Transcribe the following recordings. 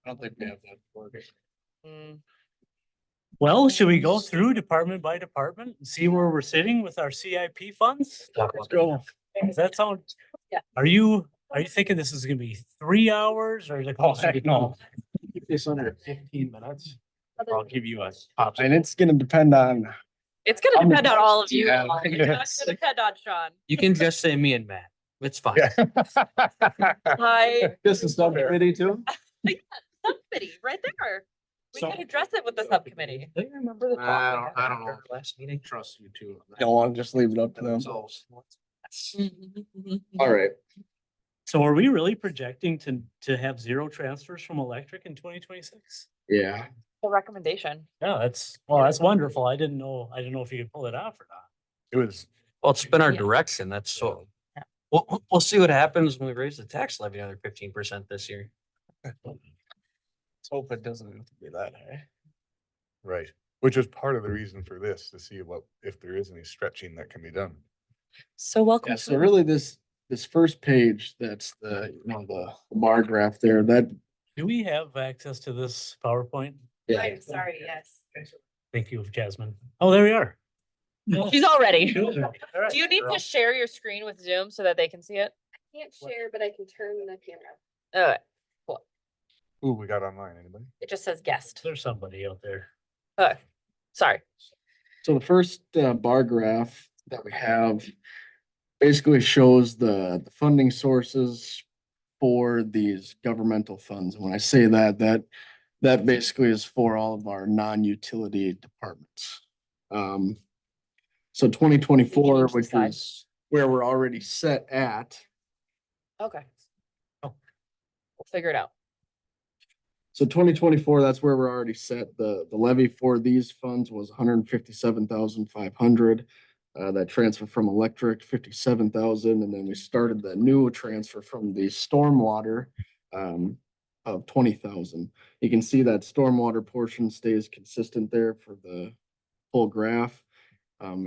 I don't think we have that working. Well, should we go through department by department and see where we're sitting with our CIP funds? Let's go. Does that sound? Yeah. Are you thinking this is gonna be 3 hours or is it Oh, closer to heck no. Keep this under 15 minutes. I'll give you a pop. And it's gonna depend on. It's gonna I'm depend on all of you. yeah, It's gonna depend on Sean. You can just say me and Matt. It's fine. Hi. This is subcommittee too? Subcommittee, right there. We So- can address it with the subcommittee. Do you remember the I talk don't- I we had don't after know. our last meeting? Trust you too. Don't want to just leave it up to them. Themselves. All right. So are we really projecting to have 0 transfers from electric in 2026? Yeah. The recommendation. Yeah, that's wonderful. I didn't know if you could pull it off or not. It was. Well, it's been our Yeah. direction. That's so. Yeah. We'll see what happens when we raise the tax levy another 15% this year. Let's hope it doesn't have to be that high. Right, which is part of the reason for this, to see if there is any stretching that can be done. So welcome. Yeah, so really this first page, that's the bar graph there, that. Do we have access to this PowerPoint? I'm sorry, yes. Thank you, Jasmine. Oh, there we are. She's all ready. All right. Do you need to share your screen with Zoom so that they can see it? Can't share, but I can turn the camera. Okay. Ooh, we got online, anybody? It just says guest. There's somebody out there. Okay. Sorry. So the first bar graph that we have basically shows the funding sources for these governmental funds. And when I say that basically is for all of our non-utility departments. So 2024, Change the which slide. is where we're already set at. Okay. Oh. We'll figure it out. So 2024, that's where we're already set. The levy for these funds was 157,500. That transfer from electric, 57,000, and then we started the new transfer from the stormwater of 20,000. You can see that stormwater portion stays consistent there for the full graph.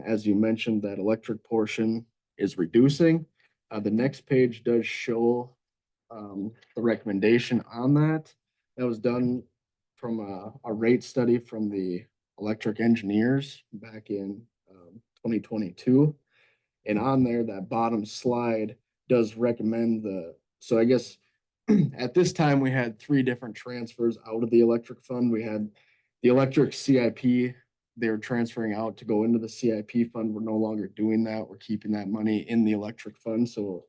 As you mentioned, that electric portion is reducing. The next page does show the recommendation on that. That was done from a rate study from the electric engineers back in 2022. And on there, that bottom slide does recommend so I guess at this time we had 3 different transfers out of the electric fund. We had the electric CIP, they were transferring out to go into the CIP fund. We're no longer doing that. We're keeping that money in the electric fund. So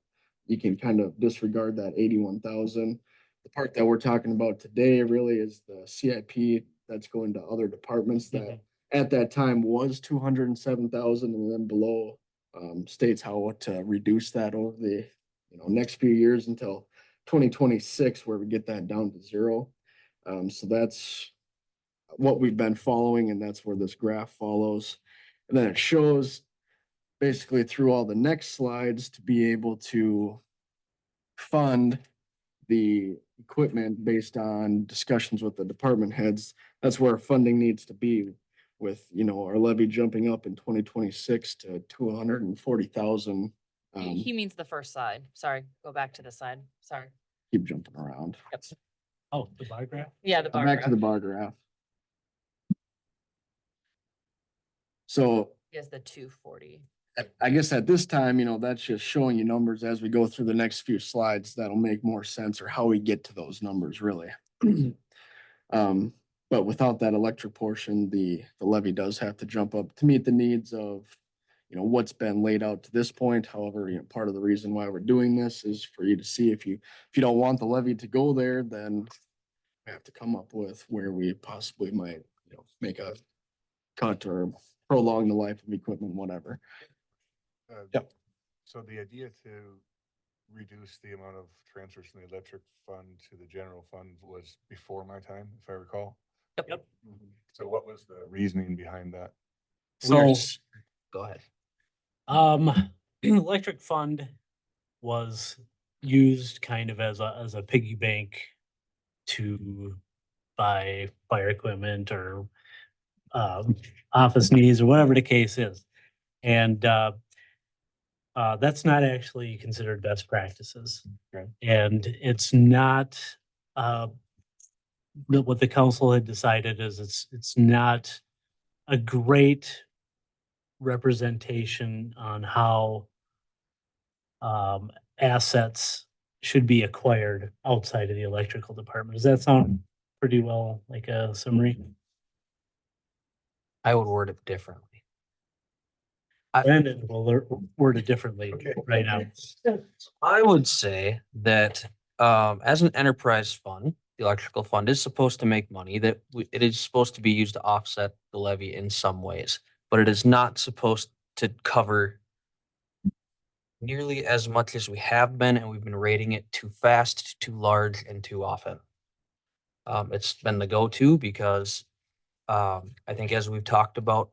you can kind of disregard that 81,000. The part that we're talking about today really is the CIP that's going to other departments that at that time was 207,000, and then below states how to reduce that over the next few years until 2026, where we get that down to 0. So that's what we've been following, and that's where this graph follows. And then it shows basically through all the next slides to be able to fund the equipment based on discussions with the department heads. That's where funding needs to be, with our levy jumping up in 2026 to 240,000. He means the first side. Sorry. Go back to the side. Sorry. Keep jumping around. Yep. Oh, the bar graph? Yeah, the bar Back to the graph. bar graph. So Is the 240. I guess at this time, that's just showing you numbers as we go through the next few slides. That'll make more sense, or how we get to those numbers really. But without that electric portion, the levy does have to jump up to meet the needs of, what's been laid out to this point. However, part of the reason why we're doing this is for you to see if you don't want the levy to go there, then we have to come up with where we possibly might, make a cut or prolong the life of equipment, whatever. Yep. So the idea to reduce the amount of transfers from the electric fund to the general fund was before my time, if I recall. Yep. So what was the reasoning behind that? So, Go ahead. electric fund was used kind of as a piggy bank to buy fire equipment or office needs or whatever the case is. And that's not actually considered best practices. Okay. And it's not what the council had decided is it's not a great representation on how assets should be acquired outside of the electrical department. Does that sound pretty well like a summary? I would word it differently. Brandon will word it differently Okay. right now. I would say that as an enterprise fund, the electrical fund is supposed to make money, that it is supposed to be used to offset the levy in some ways, but it is not supposed to cover nearly as much as we have been, and we've been rating it too fast, too large, and too often. It's been the go-to because I think as we've talked about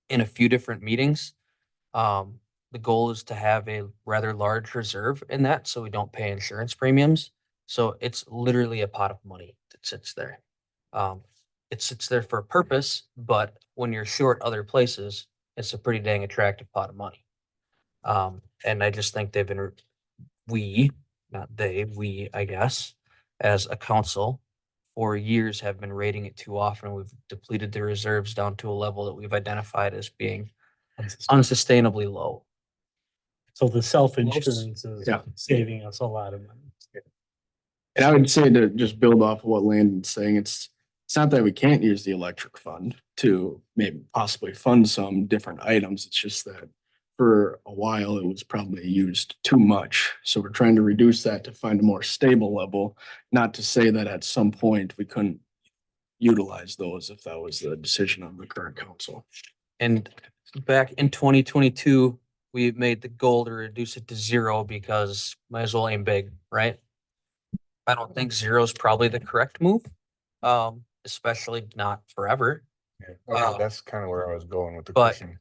in a few different meetings, the goal is to have a rather large reserve in that, so we don't pay insurance premiums. So it's literally a pot of money that sits there. It sits there for a purpose, but when you're short other places, it's a pretty dang attractive pot of money. And I just think not they, we, I guess, as a council, for years have been rating it too often. We've depleted the reserves down to a level that we've identified as being unsustainably low. So the self-insurance is Yeah. saving us a lot of money. And I would say to just build off of what Landon's saying, it's not that we can't use the electric fund to maybe possibly fund some different items. It's just that for a while it was probably used too much. So we're trying to reduce that to find a more stable level, not to say that at some point we couldn't utilize those if that was the decision of the current council. And back in 2022, we made the goal to reduce it to zero because might as well aim big, right? I don't think zero is probably the correct move, especially not forever. Yeah, okay, Uh, that's kind of where I was going with the but- question.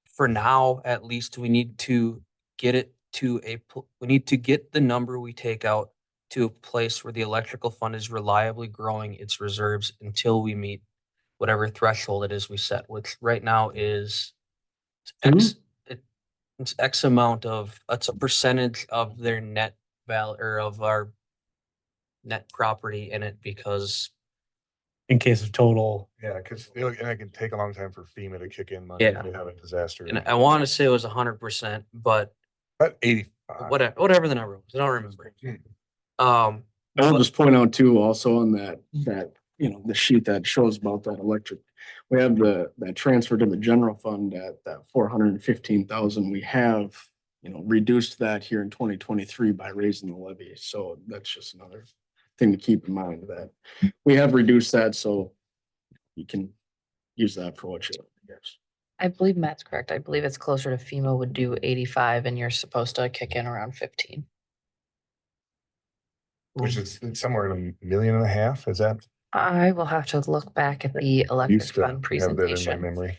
For now, at least, we need to get it to we need to get the number we take out to a place where the electrical fund is reliably growing its reserves until we meet whatever threshold it is we set, which right now is it's X amount of, it's a percentage of their net or of our net property in it, because In case of total, Yeah, because and it can take a long time for FEMA to kick in money Yeah. if we have a disaster. and I want to say it was 100%, but About 85. whatever the number was, I don't remember. I'll just point out too, also on that, the sheet that shows about that electric. We have that transfer to the general fund at that 415,000. We have, reduced that here in 2023 by raising the levy. So that's just another thing to keep in mind, that we have reduced that, so you can use that for what you like, I guess. I believe Matt's correct. I believe it's closer to FEMA would do 85 and you're supposed to kick in around 15. Which is it's somewhere in $1.5 million, is that? I will have to look back at the electric Used to fund have that in my presentation. memory.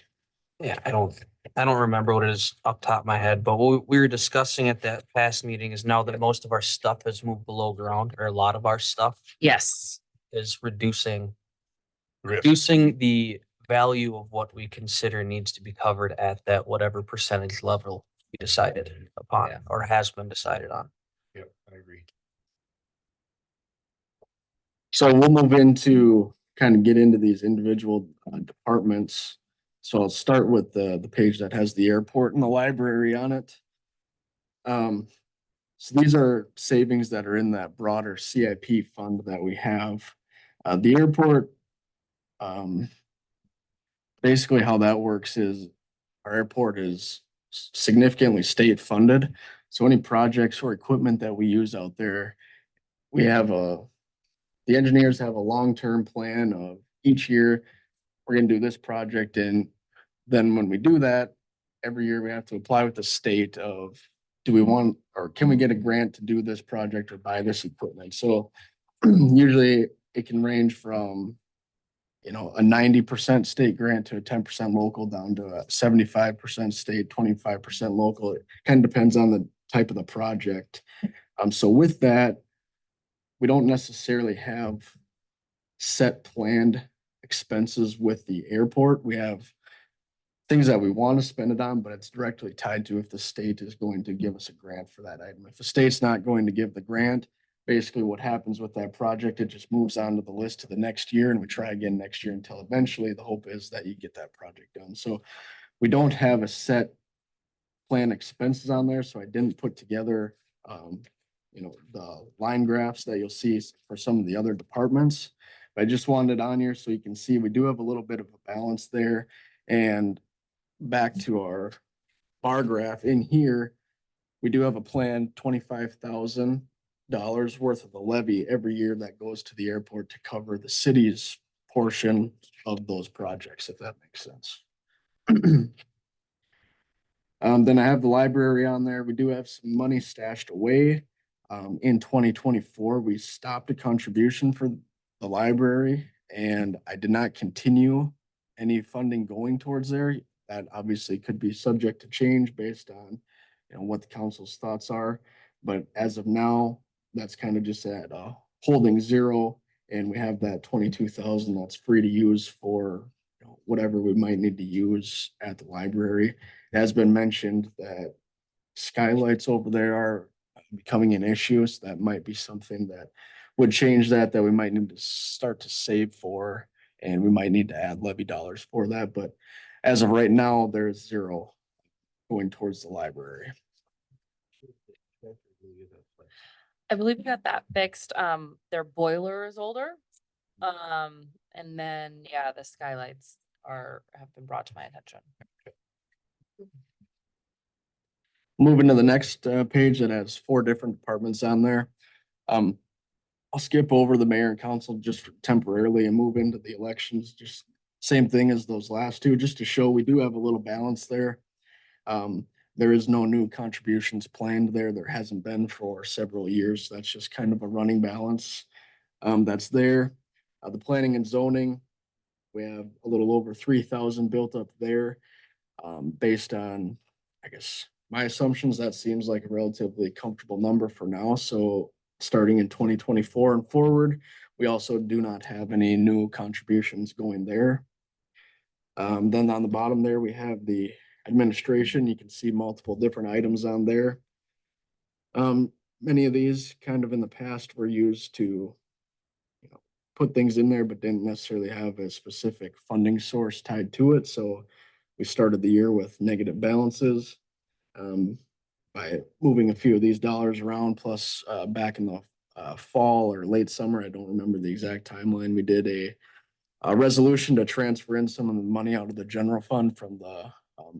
Yeah, I don't remember what it is up top of my head, but what we were discussing at that past meeting is now that most of our stuff has moved below ground, or a lot of our stuff Yes. is reducing Risk. the value of what we consider needs to be covered at that whatever percentage level we decided upon Yeah. or has been decided on. Yep, I agree. So we'll move into kind of get into these individual departments. So I'll start with the page that has the airport and the library on it. So these are savings that are in that broader CIP fund that we have. The airport, basically how that works is our airport is significantly state funded. So any projects or equipment that we use out there, we have the engineers have a long-term plan of each year, we're gonna do this project, and then when we do that, every year we have to apply with the state of, do we want, or can we get a grant to do this project or buy this equipment? So usually it can range from, a 90% state grant to a 10% local, down to a 75% state, 25% local. It kind of depends on the type of the project. So with that, we don't necessarily have set planned expenses with the airport. We have things that we want to spend it on, but it's directly tied to if the state is going to give us a grant for that item. If the state's not going to give the grant, basically what happens with that project, it just moves on to the list to the next year and we try again next year until eventually the hope is that you get that project done. So we don't have a set plan expenses on there, so I didn't put together, the line graphs that you'll see for some of the other departments. But I just wanted it on here so you can see we do have a little bit of a balance there. And back to our bar graph in here, we do have a plan, $25,000 worth of the levy every year that goes to the airport to cover the city's portion of those projects, if that makes sense. Then I have the library on there. We do have some money stashed away. In 2024, we stopped a contribution for the library and I did not continue any funding going towards there. That obviously could be subject to change based on, what the council's thoughts are. But as of now, that's kind of just at holding zero. And we have that 22,000 that's free to use for whatever we might need to use at the library. It has been mentioned that skylights over there are becoming an issue, so that might be something that would change that we might need to start to save for, and we might need to add levy dollars for that. But as of right now, there's zero going towards the library. I believe we got that fixed. Their boiler is older. And then, yeah, the skylights have been brought to my attention. Moving to the next page that has 4 different departments on there. I'll skip over the mayor and council just temporarily and move into the elections. Just same thing as those last two, just to show we do have a little balance there. There is no new contributions planned there. There hasn't been for several years. That's just kind of a running balance that's there. The planning and zoning, we have a little over 3,000 built up there. Based on, I guess, my assumptions, that seems like a relatively comfortable number for now. So starting in 2024 and forward, we also do not have any new contributions going there. Then on the bottom there, we have the administration. You can see multiple different items on there. Many of these kind of in the past were used to, put things in there, but didn't necessarily have a specific funding source tied to it. So we started the year with negative balances. By moving a few of these dollars around, plus back in the fall or late summer, I don't remember the exact timeline, we did a resolution to transfer in some of the money out of the general fund from the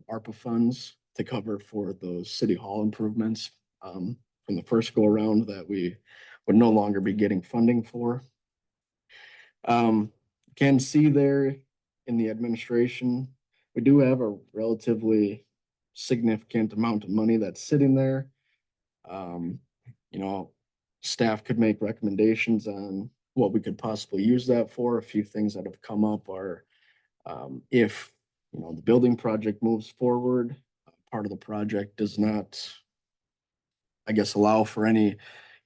ARPA funds to cover for those city hall improvements from the first go around that we would no longer be getting funding for. Can see there in the administration, we do have a relatively significant amount of money that's sitting there. Staff could make recommendations on what we could possibly use that for. A few things that have come up are if the building project moves forward, part of the project does not, I guess, allow for any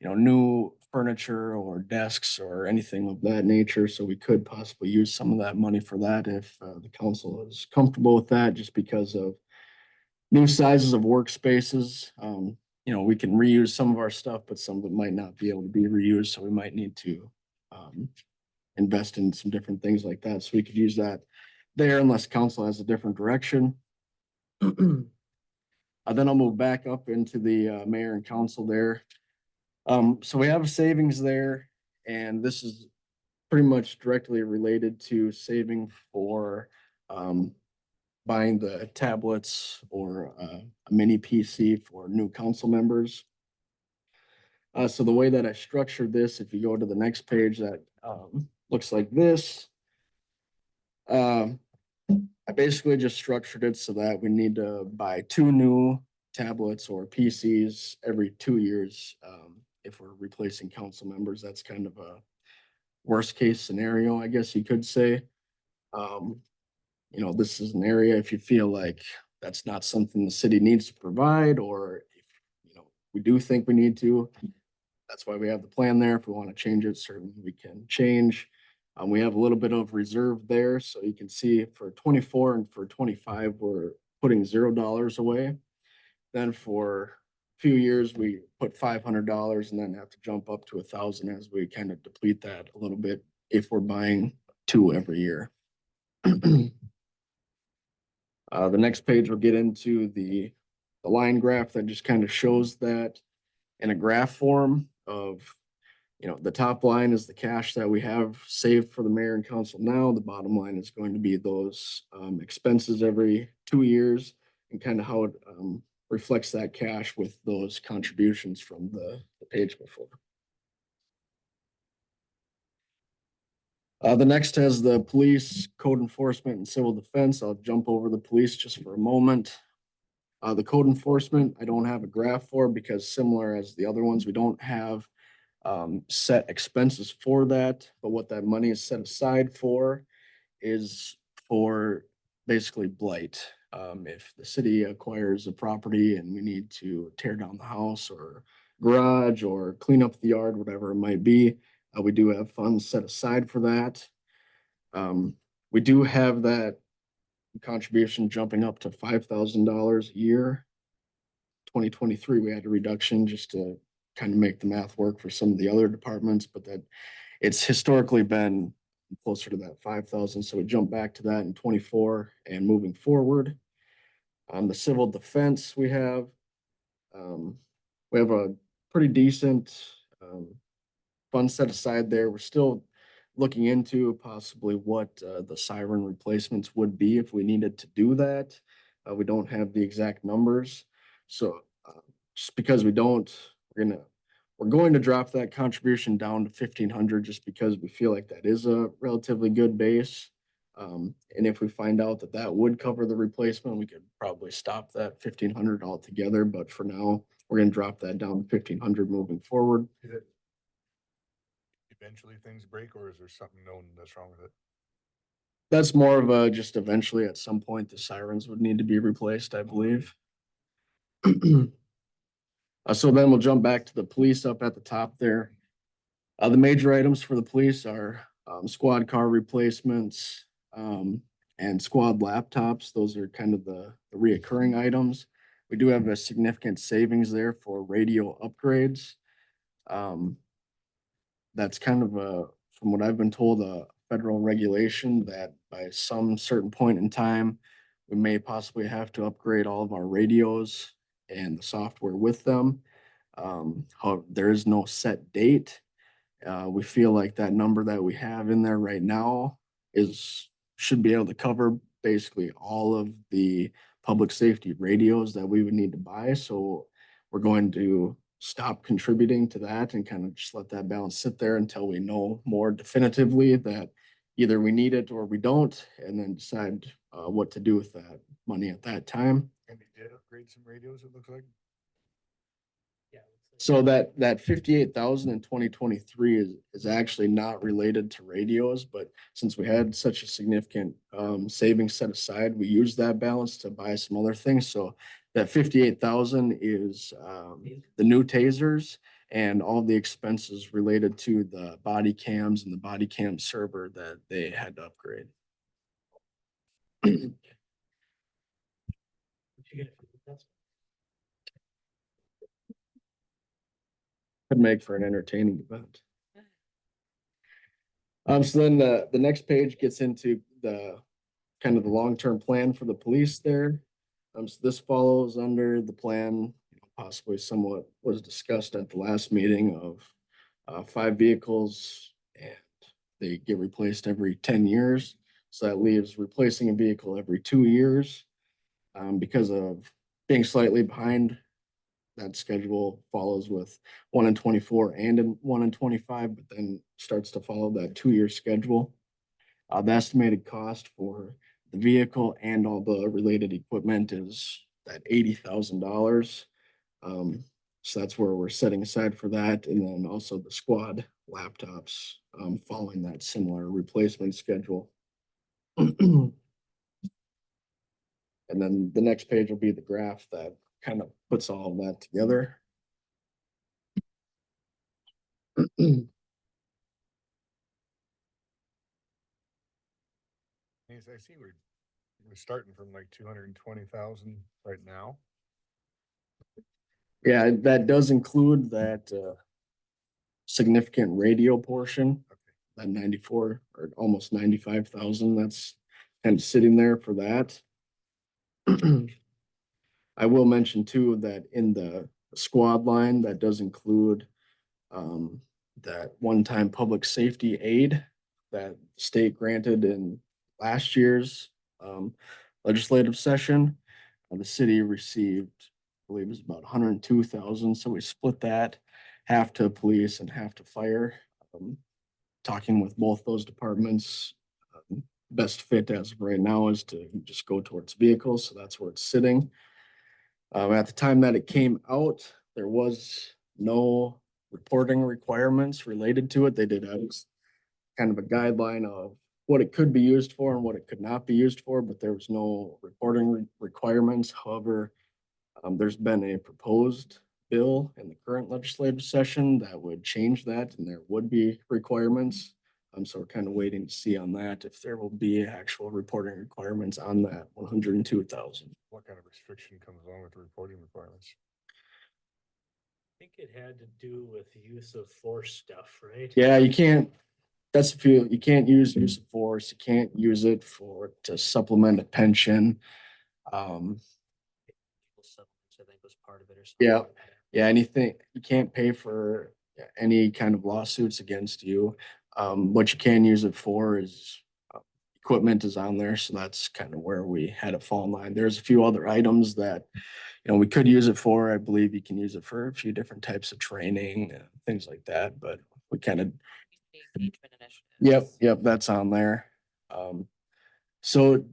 new furniture or desks or anything of that nature. So we could possibly use some of that money for that if the council is comfortable with that, just because of new sizes of workspaces. We can reuse some of our stuff, but some of it might not be able to be reused. So we might need to invest in some different things like that. So we could use that there unless council has a different direction. Then I'll move back up into the mayor and council there. So we have a savings there, and this is pretty much directly related to saving for buying the tablets or a mini PC for new council members. So the way that I structured this, if you go to the next page, that looks like this. I basically just structured it so that we need to buy 2 new tablets or PCs every 2 years. If we're replacing council members, that's kind of a worst case scenario, I guess you could say. This is an area if you feel like that's not something the city needs to provide, or if, we do think we need to, that's why we have the plan there. If we want to change it, certainly we can change. We have a little bit of reserve there. So you can see for 24 and for 25, we're putting $0 away. Then for few years, we put $500 and then have to jump up to 1,000 as we kind of deplete that a little bit if we're buying 2 every year. The next page will get into the line graph that just kind of shows that in a graph form of, the top line is the cash that we have saved for the mayor and council now. The bottom line is going to be those expenses every 2 years and kind of how it reflects that cash with those contributions from the page before. The next has the police, code enforcement, and civil defense. I'll jump over the police just for a moment. The code enforcement, I don't have a graph for because similar as the other ones, we don't have set expenses for that. But what that money is set aside for is for basically blight. If the city acquires a property and we need to tear down the house or garage or clean up the yard, whatever it might be, we do have funds set aside for that. We do have that contribution jumping up to $5,000 a year. 2023, we had a reduction just to kind of make the math work for some of the other departments, but that it's historically been closer to that 5,000. So we jumped back to that in 24 and moving forward. On the civil defense, we have a pretty decent fund set aside there. We're still looking into possibly what the siren replacements would be if we needed to do that. We don't have the exact numbers. So just because we don't, we're going to drop that contribution down to 1,500 just because we feel like that is a relatively good base. And if we find out that that would cover the replacement, we could probably stop that 1,500 altogether. But for now, we're going to drop that down to 1,500 moving forward. Is it eventually things break, or is there something known that's wrong with it? That's more of a just eventually at some point the sirens would need to be replaced, I believe. So then we'll jump back to the police up at the top there. The major items for the police are squad car replacements and squad laptops. Those are kind of the reoccurring items. We do have a significant savings there for radio upgrades. That's kind of from what I've been told, a federal regulation that by some certain point in time, we may possibly have to upgrade all of our radios and the software with them. There is no set date. We feel like that number that we have in there right now should be able to cover basically all of the public safety radios that we would need to buy. So we're going to stop contributing to that and kind of just let that balance sit there until we know more definitively that either we need it or we don't, and then decide what to do with that money at that time. And we did upgrade some radios, it looks like. So that 58,000 in 2023 is actually not related to radios, but since we had such a significant savings set aside, we used that balance to buy some other things. So that 58,000 is the new tasers and all the expenses related to the body cams and the body cam server that they had to upgrade. Could make for an entertaining event. So then the next page gets into the kind of the long-term plan for the police there. So this follows under the plan, possibly somewhat was discussed at the last meeting of 5 vehicles, and they get replaced every 10 years. So that leaves replacing a vehicle every 2 years. Because of being slightly behind, that schedule follows with 1 in 24 and 1 in 25, but then starts to follow that 2-year schedule. The estimated cost for the vehicle and all the related equipment is that $80,000. So that's where we're setting aside for that. And then also the squad laptops following that similar replacement schedule. And then the next page will be the graph that kind of puts all of that together. Yes, I see we're starting from like 220,000 right now. Yeah, that does include that significant radio portion, that 94 or almost 95,000, that's kind of sitting there for that. I will mention too that in the squad line, that does include that one-time public safety aid that the state granted in last year's um, legislative session. The city received, I believe it was about 102,000, so we split that, half to police and half to fire. Um, Talking with both those departments, best fit as of right now is to just go towards vehicles, so that's where it's sitting. At the time that it came out, there was no reporting requirements related to it. They did have kind of a guideline of what it could be used for and what it could not be used for, but there was no reporting requirements. However, there's been a proposed bill in the current legislative session that would change that, and there would be requirements. So we're kind of waiting to see on that if there will be actual reporting requirements on that 102,000. What kind of restriction comes along with the reporting requirements? I think it had to do with the use of force stuff, right? Yeah, you can't, that's if you can't use of force, you can't use it to supplement a pension. Settlements, I think was part of it or something. Yeah. like that. Yeah, anything, you can't pay for any kind of lawsuits against you. What you can use it for is equipment is on there, so that's kind of where we had it fall in line. There's a few other items that, we could use it for. I believe you can use it for a few different types of training, things like that, but we kind of, Engagement initiatives. yep, that's on there. So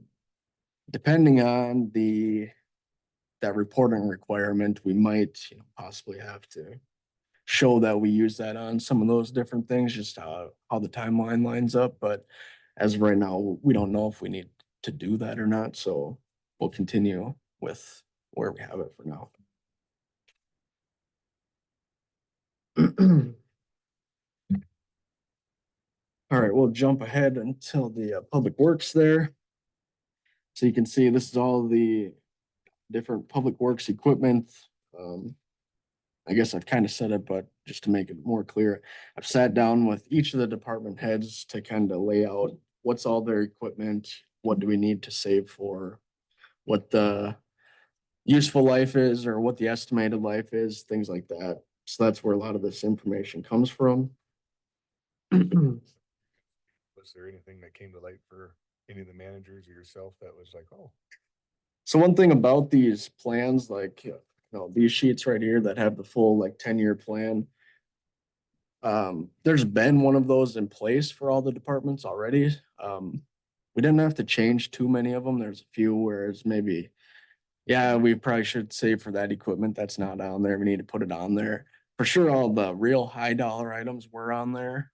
depending on that reporting requirement, we might, possibly have to show that we use that on some of those different things, just how the timeline lines up. But as of right now, we don't know if we need to do that or not, so we'll continue with where we have it for now. All right, we'll jump ahead until the public works there. So you can see this is all the different public works equipment. I guess I've kind of said it, but just to make it more clear, I've sat down with each of the department heads to kind of lay out what's all their equipment, what do we need to save for, what the useful life is, or what the estimated life is, things like that. So that's where a lot of this information comes from. Was there anything that came to light for any of the managers or yourself that was like, oh, So one thing about these plans, like, these sheets right here that have the full like 10-year plan. There's been one of those in place for all the departments already. We didn't have to change too many of them. There's a few where it's maybe, yeah, we probably should save for that equipment that's not on there. We need to put it on there. For sure, all the real high dollar items were on there.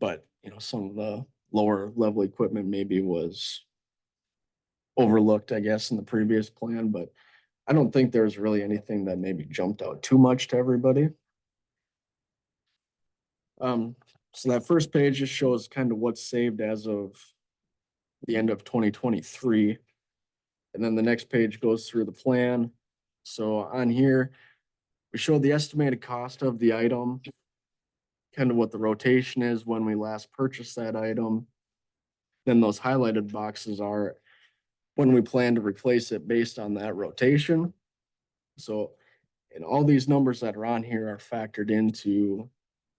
But some of the lower level equipment maybe was overlooked, I guess, in the previous plan, but I don't think there's really anything that maybe jumped out too much to everybody. So that first page just shows kind of what's saved as of the end of 2023. And then the next page goes through the plan. So on here, we show the estimated cost of the item, kind of what the rotation is when we last purchased that item. Then those highlighted boxes are when we plan to replace it based on that rotation. So, and all these numbers that are on here are factored into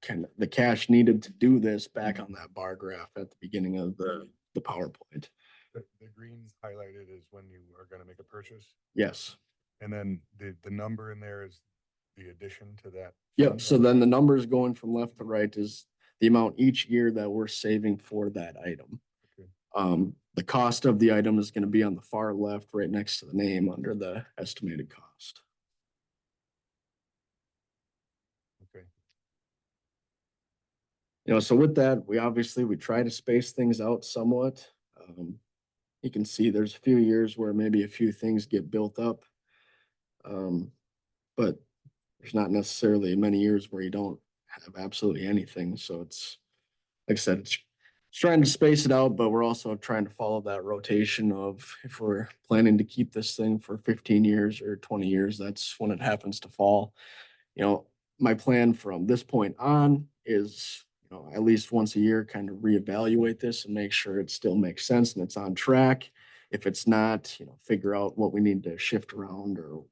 kind of the cash needed to do this back on that bar graph at the beginning of the PowerPoint. the green highlighted is when you are gonna make a purchase? Yes. And then the number in there is the addition to that? Yep. fund So number? then the numbers going from left to right is the amount each year that we're saving for that item. Okay. The cost of the item is going to be on the far left, right next to the name under the estimated cost. Okay. So with that, we try to space things out somewhat. You can see there's a few years where maybe a few things get built up. But there's not necessarily many years where you don't have absolutely anything. So it's, like I said, it's trying to space it out, but we're also trying to follow that rotation of if we're planning to keep this thing for 15 years or 20 years, that's when it happens to fall. You know, my plan from this point on is, you know, at least once a year, kind of reevaluate this and make sure it still makes sense and it's on track. If it's not, you know, figure out what we need to shift around or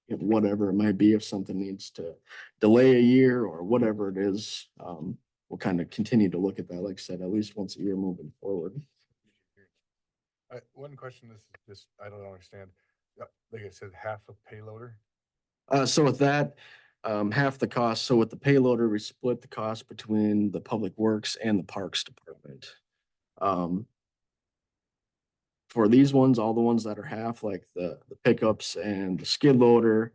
whatever it might be, if something needs to delay a year or whatever it is. We'll kind of continue to look at that, like I said, at least once a year moving forward. One question, this is just, I don't understand. Like I said, half a payloader? So with that, half the cost. So with the payloader, we split the cost between the Public Works and the Parks Department. For these ones, all the ones that are half, like the pickups and the skid loader,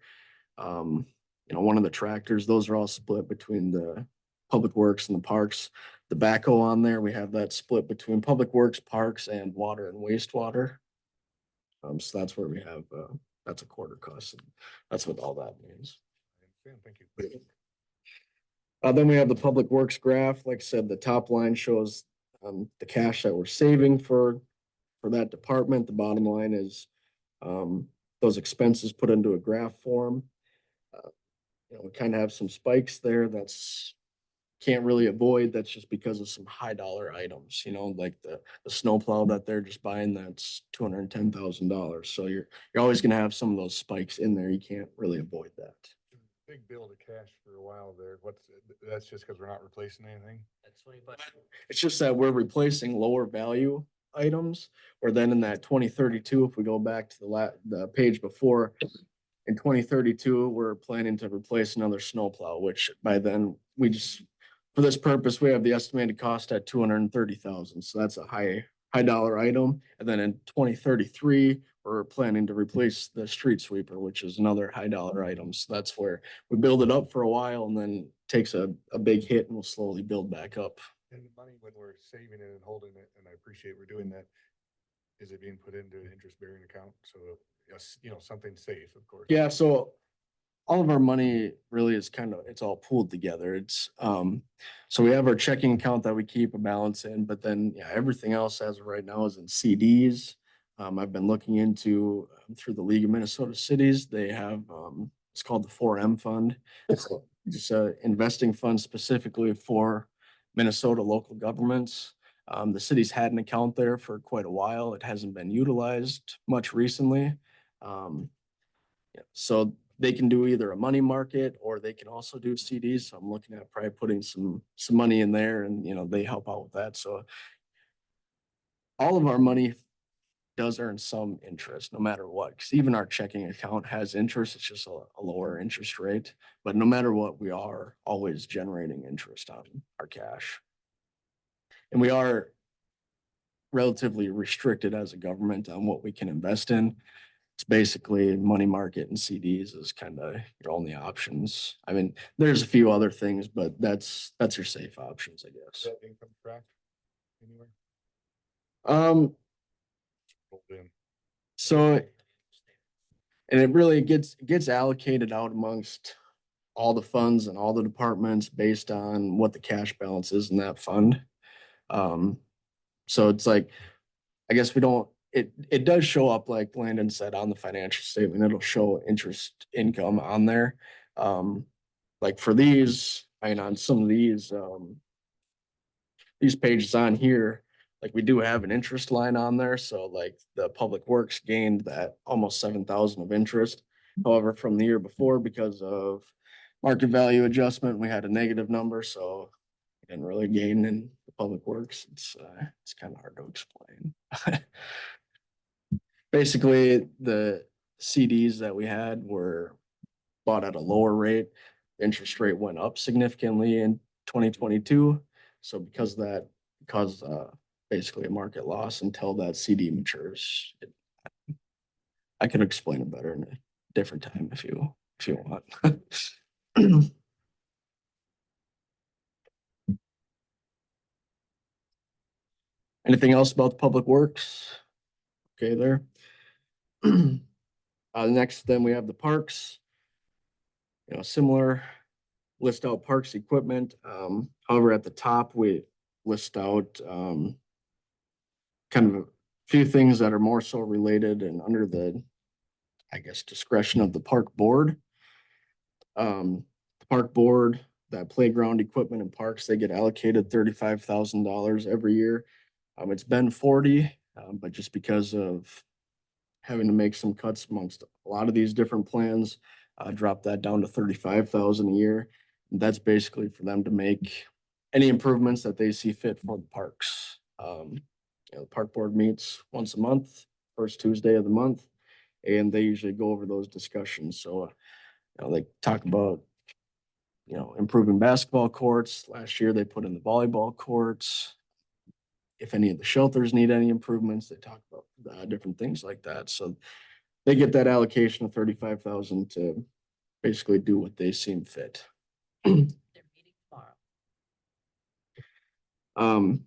you know, one of the tractors, those are all split between the Public Works and the Parks. The backhoe on there, we have that split between Public Works, Parks, and water and wastewater. So that's where we have, that's a quarter cost. That's what all that means. I understand, thank you. Then we have the Public Works graph. Like I said, the top line shows the cash that we're saving for that department. The bottom line is those expenses put into a graph form. You know, we kind of have some spikes there that's can't really avoid. That's just because of some high dollar items, you know, like the snowplow that they're just buying, that's $210,000. So you're always gonna have some of those spikes in there. You can't really avoid that. Big bill to cash for a while there. That's just because we're not replacing anything? That's 25. It's just that we're replacing lower value items, or then in that 2032, if we go back to the page before, in 2032, we're planning to replace another snowplow, which by then we just, for this purpose, we have the estimated cost at 230,000. So that's a high dollar item. And then in 2033, we're planning to replace the street sweeper, which is another high dollar item. So that's where we build it up for a while and then takes a big hit and we'll slowly build back up. And the money, when we're saving it and holding it, and I appreciate we're doing that, is it being put into an interest-bearing account? So, yes, you know, something safe, of course. Yeah, so all of our money really is kind of, it's all pooled together. It's so we have our checking account that we keep a balance in, but then yeah, everything else as of right now is in CDs. I've been looking into through the League of Minnesota Cities. They have it's called the 4M fund. It's just a investing fund specifically for Minnesota local governments. The city's had an account there for quite a while. It hasn't been utilized much recently. Yeah, so they can do either a money market or they can also do CDs. So I'm looking at probably putting some money in there and, you know, they help out with that. So all of our money does earn some interest no matter what, because even our checking account has interest. It's just a lower interest rate, but no matter what, we are always generating interest on our cash. And we are relatively restricted as a government on what we can invest in. It's basically money market and CDs is kind of your only options. I mean, there's a few other things, but that's your safe options, I Is guess. that income tracked anywhere? Um, Rolled in. so, and it really gets allocated out amongst all the funds and all the departments based on what the cash balance is in that fund. So it's like, I guess we don't, it does show up, like Landon said, on the financial statement. It'll show interest income on there. Like for these, I mean, on some of these pages on here, like we do have an interest line on there. So like the Public Works gained that almost 7,000 of interest. However, from the year before, because of market value adjustment, we had a negative number. So we didn't really gain in the Public Works. It's kind of hard to explain. Basically, the CDs that we had were bought at a lower rate. The interest rate went up significantly in 2022. So because of that caused basically a market loss until that CD matures. I could explain it better in a different time if you want. Anything else about the Public Works? Okay, there. Next, then we have the parks. You know, similar list out parks equipment. However, at the top, we list out, kind of a few things that are more so related and under the, I guess, discretion of the park board. The park board, that playground equipment and parks, they get allocated $35,000 every year. It's been 40, but just because of having to make some cuts amongst a lot of these different plans, drop that down to 35,000 a year. And that's basically for them to make any improvements that they see fit for the parks. The park board meets once a month, first Tuesday of the month, and they usually go over those discussions. So, they talk about, improving basketball courts. Last year, they put in the volleyball courts. If any of the shelters need any improvements, they talk about different things like that. So they get that allocation of 35,000 to basically do what they seem fit. They're meeting tomorrow.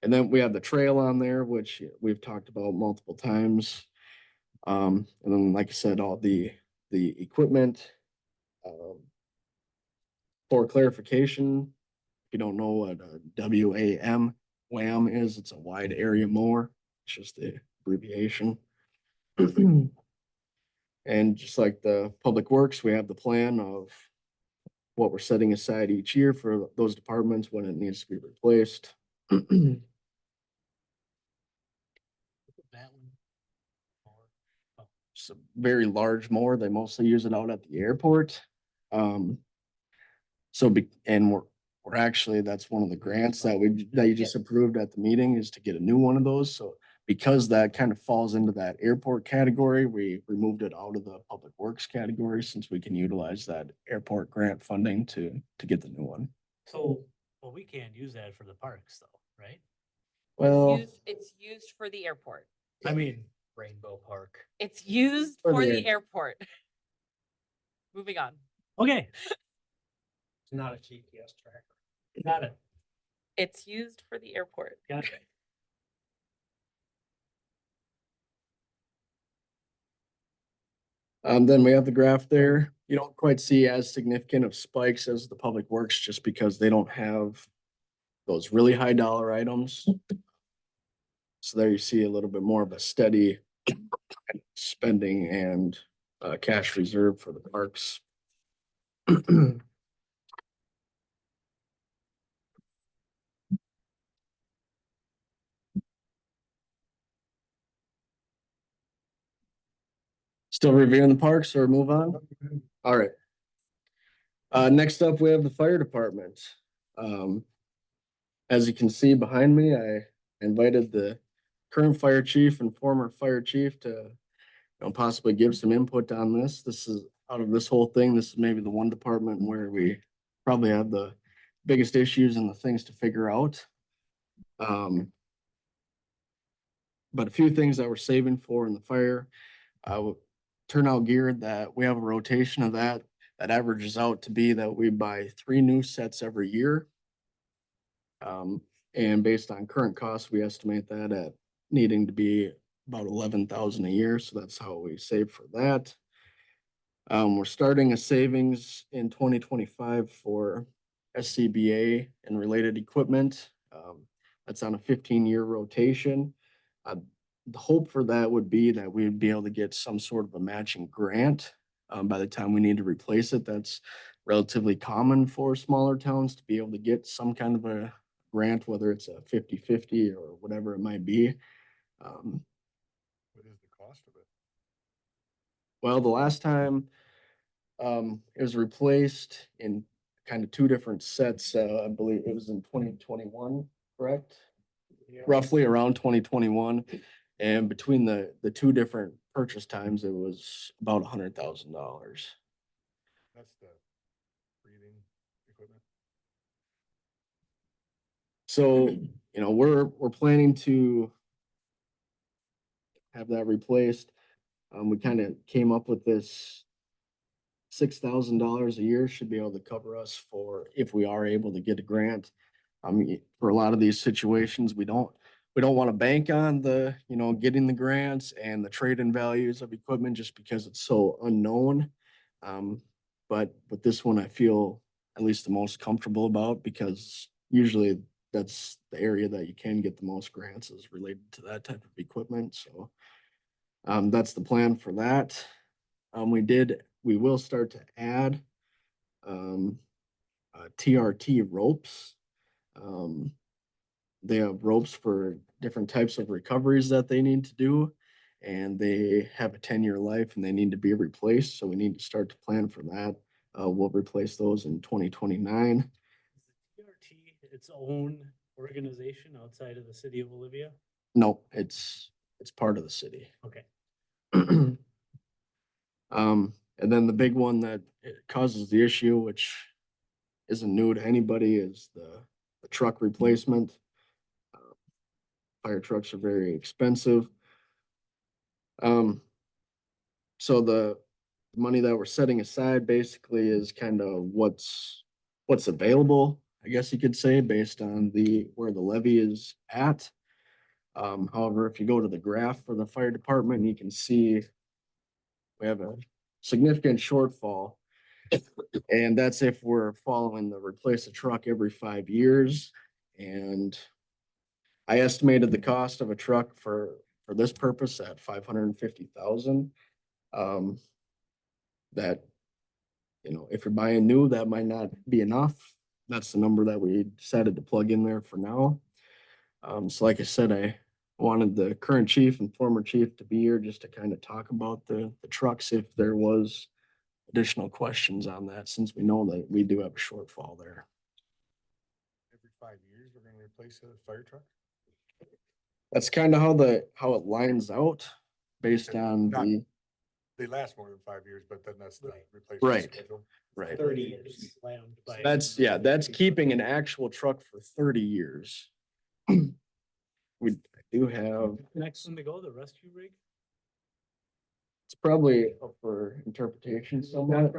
And then we have the trail on there, which we've talked about multiple times. And then, like I said, all the equipment. For clarification, if you don't know what a WAM is, it's a wide area mower. It's just the abbreviation. And just like the public works, we have the plan of what we're setting aside each year for those departments when it needs to be replaced. That one. Or- It's a very large mower. They mostly use it out at the airport. And we're actually, that's one of the grants that you just approved at the meeting, is to get a new one of those. So because that kind of falls into that airport category, we removed it out of the public works category, since we can utilize that airport grant funding to get the new one. So, well, we can't use that for the parks though, right? Well, It's used for the airport. I mean, Rainbow Park. It's used For for the the airport. Moving on. okay, It's not a GPS tracker. got it, It's used for the airport. got it. then we have the graph there. You don't quite see as significant of spikes as the public works, just because they don't have those really high dollar items. So there you see a little bit more of a steady spending and cash reserve for the parks. Still reviewing the parks, or move on? All right. Next up, we have the fire department. As you can see behind me, I invited the current fire chief and former fire chief to, possibly give some input on this. This is, out of this whole thing, this is maybe the one department where we probably have the biggest issues and the things to figure out. But a few things that we're saving for in the fire, turnout gear, that we have a rotation of that averages out to be that we buy 3 new sets every year. And based on current costs, we estimate that at needing to be about 11,000 a year. So that's how we save for that. We're starting a savings in 2025 for SCBA and related equipment. That's on a 15-year rotation. The hope for that would be that we would be able to get some sort of a matching grant by the time we need to replace it. That's relatively common for smaller towns to be able to get some kind of a grant, whether it's a 50-50 or whatever it might be. What is the cost of it? Well, the last time it was replaced in kind of 2 different sets. I believe it was in 2021, correct? Roughly around 2021. And between the 2 different purchase times, it was about $100,000. That's the breathing equipment. So, we're planning to have that replaced. We kind of came up with this $6,000 a year should be able to cover us for, if we are able to get a grant. For a lot of these situations, we don't want to bank on the, getting the grants and the trade-in values of equipment, just because it's so unknown. But with this one, I feel at least the most comfortable about, because usually that's the area that you can get the most grants is related to that type of equipment, so. That's the plan for that. We will start to add, TRT ropes. They have ropes for different types of recoveries that they need to do. And they have a 10-year life and they need to be replaced, so we need to start to plan for that. We'll replace those in 2029. TRT its own organization outside of the city of Olivia? No, it's part of the city. Okay. And then the big one that causes the issue, which isn't new to anybody, is the truck replacement. Fire trucks are very expensive. So the money that we're setting aside basically is kind of what's available, I guess you could say, based on where the levy is at. However, if you go to the graph for the fire department, you can see we have a significant shortfall. And that's if we're following the replace a truck every 5 years. And I estimated the cost of a truck for this purpose at 550,000. That, if you're buying new, that might not be enough. That's the number that we decided to plug in there for now. So like I said, I wanted the current chief and former chief to be here just to kind of talk about the trucks if there was additional questions on that, since we know that we do have a shortfall there. Every 5 years, we're gonna replace a fire truck? That's kind of how it lines out based on the, They last more than 5 years, but then that's the replacement Right. schedule. right. 30 years slammed by. That's keeping an actual truck for 30 years. We do have, Next one to go, the rescue rig? it's probably up for interpretation somewhat.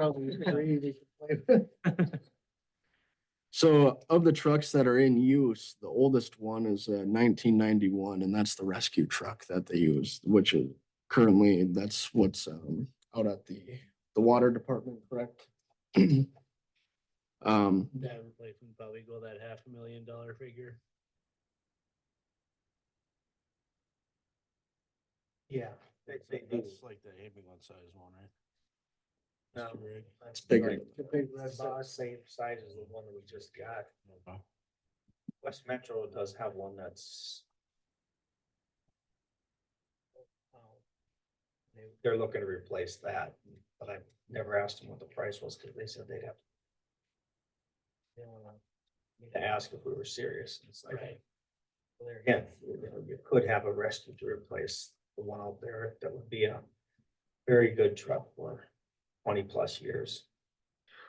So of the trucks that are in use, the oldest one is 1991, and that's the rescue truck that they use, which is currently, that's what's out at the water department, correct? That replacement probably go that $500,000 figure. Yeah. That's like the ambulance size one, right? No, It's bigger. The big red box, same size as the one that we just got. West Metro does have one that's. They're looking to replace that, but I never asked them what the price was, because they said they'd have. To ask if we were serious. It's like, Right. well, there again, you could have a rescue to replace the one out there. That would be a very good truck for 20+ years.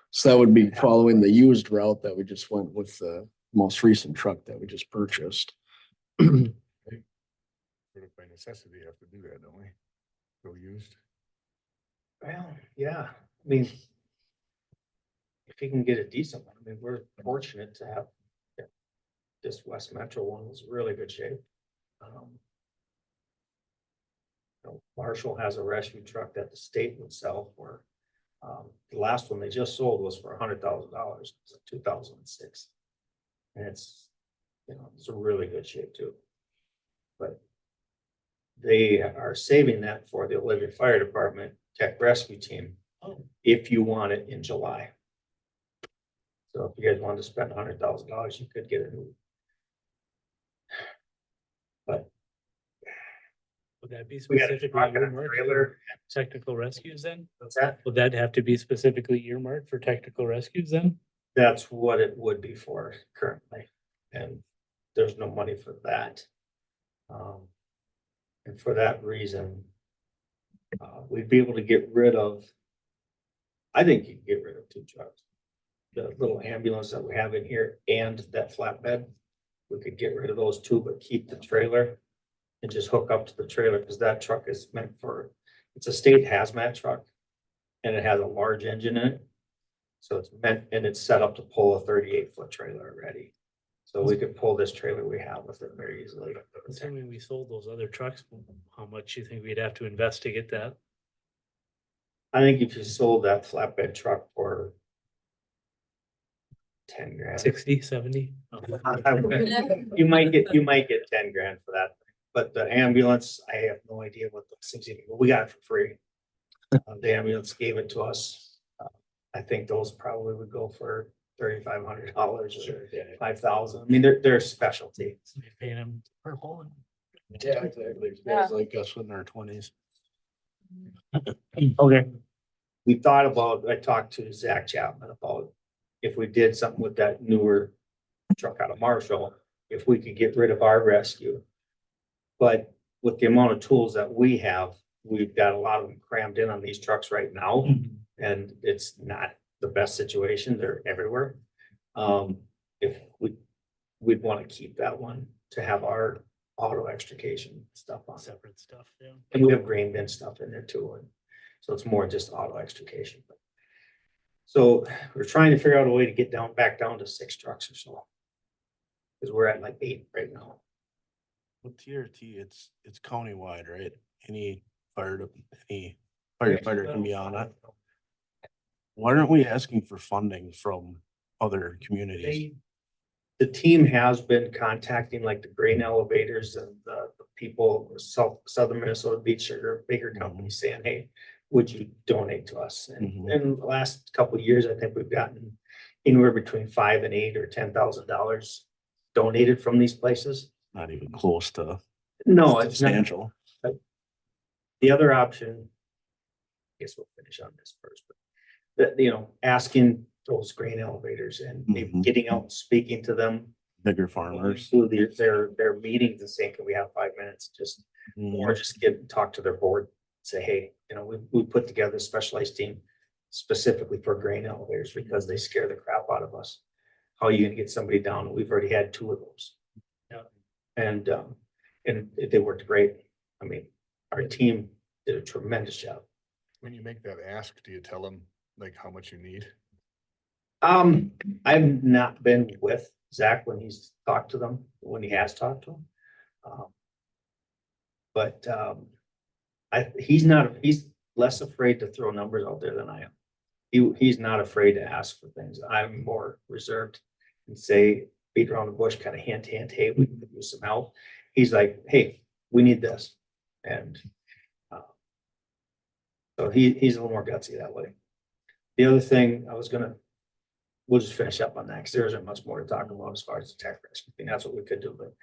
So that would be following the used route that we just went with the most recent truck that we just purchased. Sort of by necessity, have to do that, don't we? Go used. Well, yeah, I mean. If you can get a decent one, I mean, we're fortunate to have. This West Metro one was really good shape. Marshall has a rescue truck that the state would sell for. The last one they just sold was for $100,000, it's a 2006. And it's a really good shape too. But they are saving that for the Olivia Fire Department Tech Rescue Team. If you want it in July. So if you guys wanted to spend $100,000, you could get a new. But Would that be we got a specifically truck and a earmarked trailer. for technical rescues then? What's that? Would that have to be specifically earmarked for technical rescues then? That's what it would be for currently, and there's no money for that. And for that reason, we'd be able to get rid of. I think you can get rid of 2 trucks. The little ambulance that we have in here and that flatbed, we could get rid of those 2, but keep the trailer and just hook up to the trailer, because that truck is meant for, it's a state hazmat truck and it has a large engine in it. So it's meant, and it's set up to pull a 38-foot trailer already. So we could pull this trailer we have with it very easily. Assuming we sold those other trucks, how much you think we'd have to invest to get that? I think if you sold that flatbed truck for 10 grand. 60, 70? You might get 10 grand for that, but the ambulance, I have no idea what the things even, we got it for free. The ambulance gave it to us. I think those probably would go for $3,500 or 5,000. I mean, they're specialty. Somebody paying him purple and. Yeah, exactly. Guys like us in our 20s. Okay. We thought about, I talked to Zach Chapman about if we did something with that newer truck out of Marshall, if we could get rid of our rescue. But with the amount of tools that we have, we've got a lot of them crammed in on these trucks right now, and it's not the best situation. They're everywhere. If we'd want to keep that one to have our auto extrication stuff on it. Separate stuff, yeah. And we have grain bin stuff in there too, and so it's more just auto extrication. So we're trying to figure out a way to get back down to 6 trucks or so. Because we're at like 8 right now. With TRT, it's countywide, right? Any firefighter can be on it. Why aren't we asking for funding from other communities? The team has been contacting like the grain elevators and the people, Southern Minnesota Beach Sugar, bigger companies saying, hey, would you donate to us? And in the last couple of years, I think we've gotten anywhere between $5,000 and $8,000 or $10,000 donated from these places. Not even close to No, it's not. substantial. The other option, I guess we'll finish on this first, but asking those grain elevators and maybe getting out and speaking to them. Bigger farmers. Through their meetings and saying, can we have 5 minutes? Or just talk to their board, say, hey, we put together a specialized team specifically for grain elevators because they scare the crap out of us. How are you gonna get somebody down? We've already had 2 of those. Yeah. And they worked great. I mean, our team did a tremendous job. When you make that ask, do you tell them like how much you need? I've not been with Zach when he's talked to them, when he has talked to them. But he's less afraid to throw numbers out there than I am. He's not afraid to ask for things. I'm more reserved and say, beat around the bush, kind of hint, hey, we can use some help. He's like, hey, we need this. And so he's a little more gutsy that way. The other thing we'll just finish up on that because there isn't much more to talk about as far as the tech rescue thing. That's what we could do. But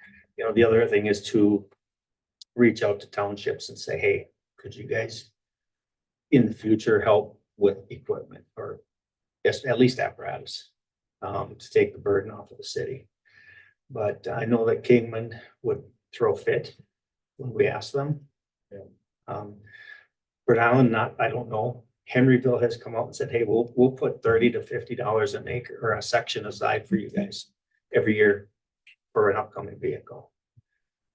the other thing is to reach out to townships and say, hey, could you guys in the future help with equipment or at least apparatus to take the burden off of the city. But I know that Kingman would throw fit when we ask them. Rhode Island, I don't know. Henryville has come out and said, hey, we'll put $30 to $50 an acre or a section aside for you guys every year for an upcoming vehicle.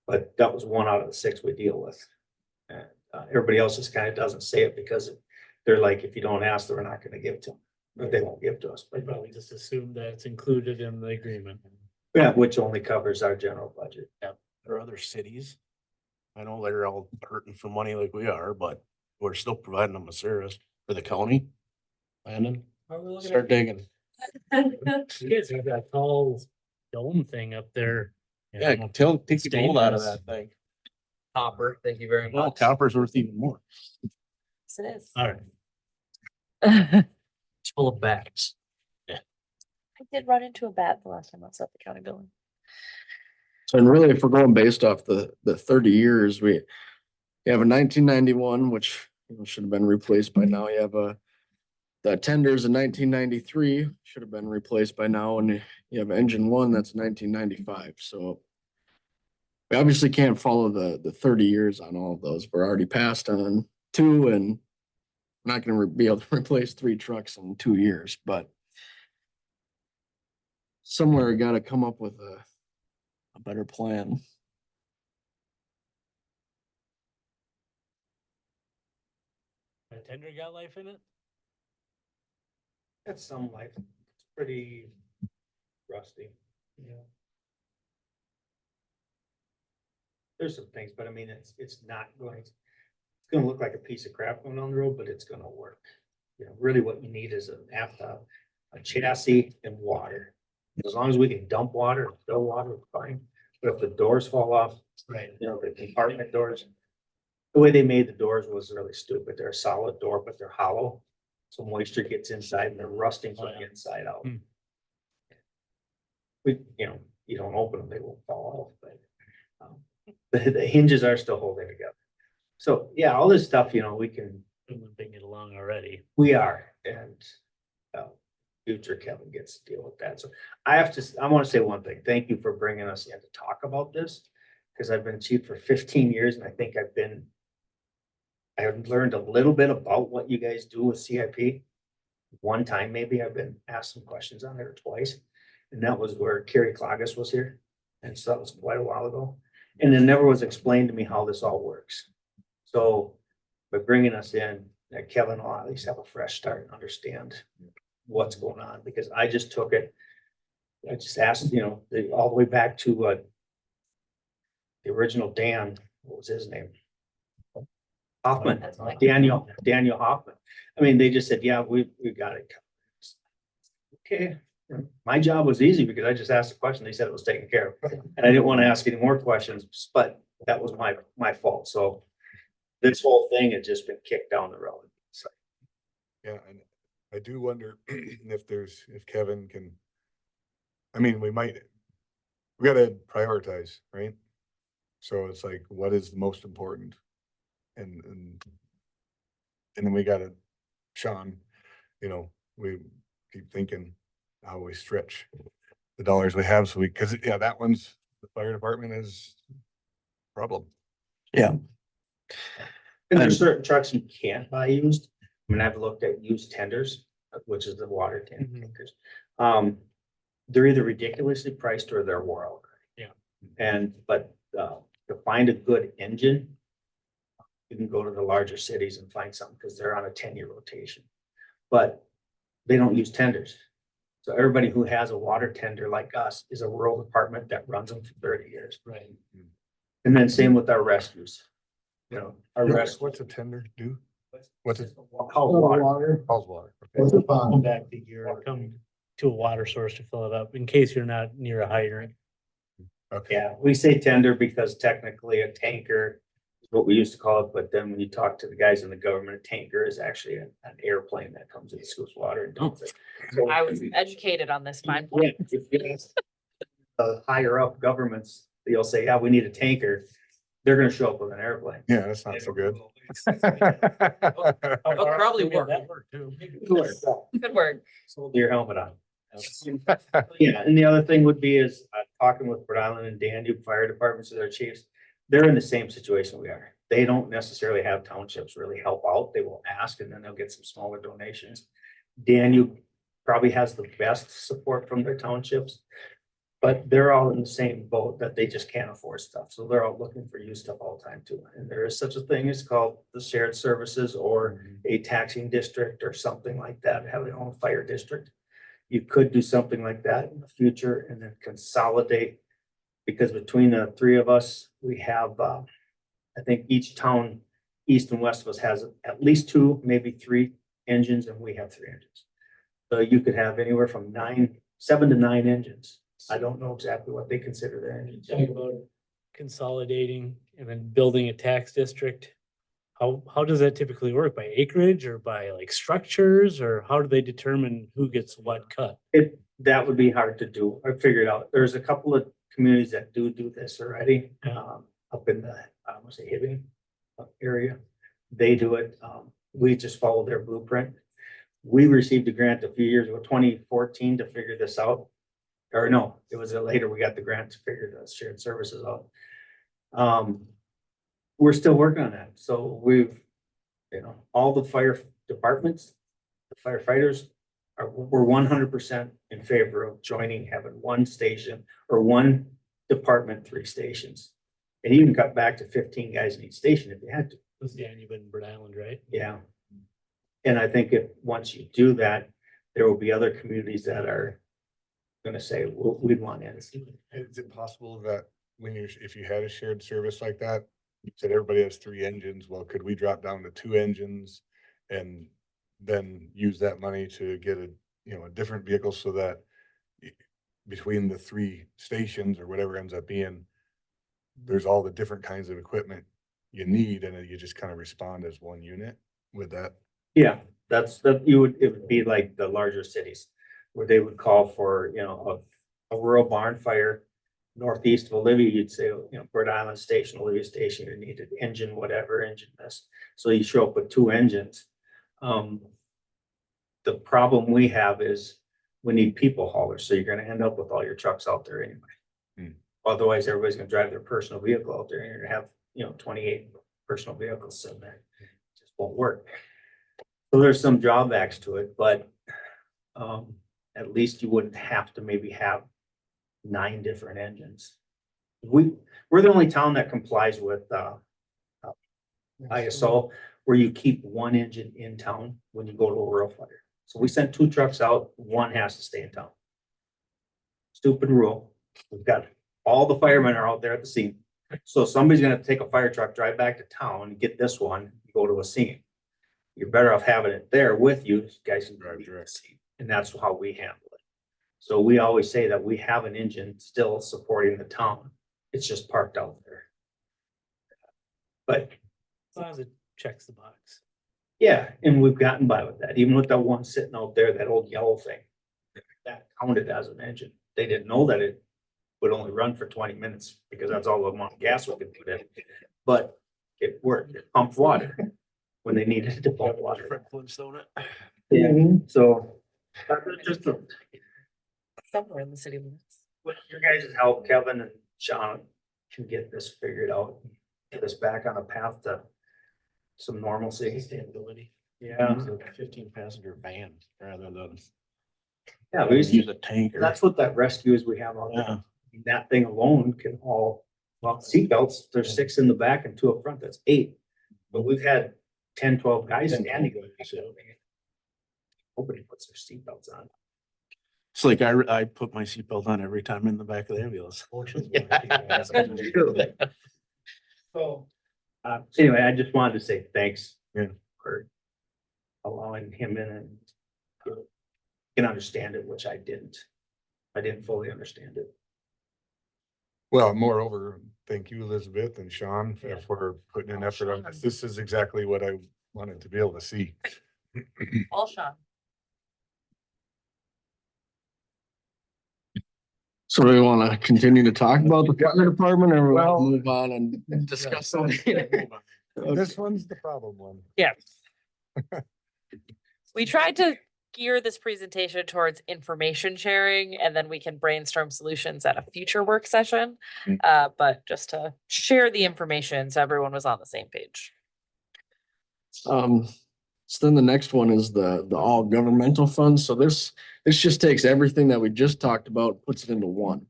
But that was 1 out of the 6 we deal with. And everybody else just kind of doesn't say it because they're like, if you don't ask, they're not going to give to them. But they won't give to us. They probably just assume that it's included in the agreement. Yeah, which only covers our general budget. There are other cities. I know they're all hurting for money like we are, but we're still providing them a service for the county. Landon, start digging. You guys have that tall dome thing up there. Yeah, take the gold out of that thing. Copper, thank you very Well, much. copper's worth even more. Yes, it is. All right. It's full of bats. I did run into a bat the last time I was at the county building. So, and really, if we're going based off the 30 years, we have a 1991, which should have been replaced by now. You have the tenders in 1993 should have been replaced by now, and you have engine 1 that's 1995. So we obviously can't follow the 30 years on all of those. We're already passed on 2, and we're not going to be able to replace 3 trucks in 2 years. But somewhere got to come up with a better plan. That tender got life in it? That's some life. It's pretty rusty. Yeah. There's some things, but I mean, it's not going, it's gonna look like a piece of crap going on the road, but it's gonna work. Really what you need is a chassis and water. As long as we can dump water, fill water, we're fine. But if the doors fall off, Right. you know, the compartment doors. The way they made the doors was really stupid. They're a solid door, but they're hollow. So moisture gets inside and they're rusting from Oh, the yeah. inside out. Hmm. You know, you don't open them, they won't fall off, but the hinges are still holding together. So, yeah, all this stuff, you know, we can, Been limping it along already. we are, and future Kevin gets to deal with that. So I want to say one thing. Thank you for bringing us in to talk about this. Because I've been chief for 15 years and I think I've learned a little bit about what you guys do with CIP. One time, maybe I've been asked some questions on there twice. And that was where Kerry Klagas was here. And so that was quite a while ago. And it never was explained to me how this all works. So by bringing us in, Kevin will at least have a fresh start and understand what's going on, because I just took it. I just asked, you know, all the way back to the original Dan, what was his name? Hoffman, That's Mike. Daniel Hoffman. I mean, they just said, yeah, we got it. Okay, my job was easy because I just asked a question. They said it was taken care of. And I didn't want to ask any more questions, but that was my fault. So this whole thing had just been kicked down the road. So Yeah, and I do wonder if Kevin can, I mean, we gotta prioritize, right? So it's like, what is the most important? And then we gotta, Sean, you know, we keep thinking how we stretch the dollars we have, so cause yeah, that one's, the fire department is a problem. and there's certain trucks you can't buy used. I mean, I've looked at used tenders, which is the water tankers. They're either ridiculously priced or they're wore out. Yeah. But to find a good engine, you can go to the larger cities and find something because they're on a 10-year rotation. But they don't use tenders. So everybody who has a water tender like us is a rural department that runs them for 30 years. Right. And then same with our rescues. You know, our What's a tender do? What's it? How's water? Hall's water. Come back to come to a water source to fill it up in case you're not near a hydrant. Okay. Yeah, we say tender because technically a tanker is what we used to call it, but then when you talk to the guys in the government, a tanker is actually an airplane that comes and scoops water and dumps it. So I was educated on this fine yeah, point. if you ask higher up governments, they'll say, yeah, we need a tanker. They're gonna show up with an airplane. Yeah, that's not so good. That'll probably work. Good word. Hold your helmet on. Yeah, and the other thing would be is talking with Rhode Island and Danube Fire Departments and their chiefs. They're in the same situation we are. They don't necessarily have townships really help out. They will ask and then they'll get some smaller donations. Danube probably has the best support from their townships. But they're all in the same boat that they just can't afford stuff. So they're all looking for used stuff all the time too. And there is such a thing as called the shared services or a taxing district or something like that, have their own fire district. You could do something like that in the future and then consolidate. Because between the three of us, we have, I think each town, east and west of us has at least 2, maybe 3 engines, and we have 3 engines. So you could have anywhere from 7 to 9 engines. I don't know exactly what they consider their engines. Talk about consolidating and then building a tax district. How does that typically work? By acreage or by like structures, or how do they determine who gets what cut? That would be hard to do. I figured out, there's a couple of communities that do this already, up in the, I don't want to say Hibbing area. They do it. We just follow their blueprint. We received a grant a few years ago, 2014, to figure this out. Or no, it was later we got the grant to figure the shared services out. We're still working on that. So we've, all the fire departments, the firefighters we're 100% in favor of joining, having one station or one department, 3 stations. And even cut back to 15 guys in each station if you had to. Was Danube and Rhode Island, right? Yeah. And I think once you do that, there will be other communities that are gonna say, well, we'd want in. Is it possible that if you had a shared service like that, you said everybody has 3 engines, well, could we drop down to 2 engines and then use that money to get a different vehicle so that between the three stations or whatever ends up being, there's all the different kinds of equipment you need, and then you just kind of respond as one unit with that. Yeah, it would be like the larger cities where they would call for, you know, a rural barn fire. Northeast of Olivia, you'd say, you know, Bird Island Station, Olivia Station, you needed engine, whatever, engine this. So you show up with two engines. The problem we have is we need people haulers, so you're gonna end up with all your trucks out there anyway. Hmm. Otherwise, everybody's gonna drive their personal vehicle out there and you're gonna have, you know, 28 personal vehicles sitting there. It just won't work. So there's some drawbacks to it, but at least you wouldn't have to maybe have 9 different engines. We're the only town that complies with ISO, where you keep one engine in town when you go to a rural fire. So we send 2 trucks out, one has to stay in town. Stupid rule. We've got all the firemen are out there at the scene. So somebody's gonna take a fire truck, drive back to town, get this one, go to a scene. You're better off having it there with you, guys can drive direct. And that's how we handle it. So we always say that we have an engine still supporting the town. It's just parked out there. But As long as it checks the box. yeah, and we've gotten by with that, even with that one sitting out there, that old yellow thing. That counted as an engine. They didn't know that it would only run for 20 minutes because that's all the amount of gas we could put in. But it worked, it pumped water when they needed to pump water. Flintstone it. Yeah, so that's just a Somewhere in the city limits. with your guys' help, Kevin and Sean can get this figured out, get us back on a path to some normalcy. Sustainability. Yeah, Use a 15-passenger van rather than yeah, we used use to, a tanker. that's what that rescue is we have out there. Yeah. That thing alone can haul, well, seatbelts, there's 6 in the back and 2 up front, that's 8. But we've had 10, 12 guys 10, standing. 12 guys, yeah. Nobody puts their seatbelts on. It's like I put my seatbelt on every time in the back of the ambulance. So, anyway, I just wanted to say thanks. Yeah. For allowing him in and can understand it, which I didn't. I didn't fully understand it. Well, moreover, thank you, Elizabeth and Sean, Yeah. for putting an effort on this. This is exactly what I wanted to be able to see. All Sean. So do we want to continue to talk about the fire department or Well- we'll move on and discuss something? This one's the problem one. Yeah. We tried to gear this presentation towards information sharing and then we can brainstorm solutions at a future work session. But just to share the information so everyone was on the same page. So then the next one is the all governmental funds. So this just takes everything that we just talked about, puts it into one.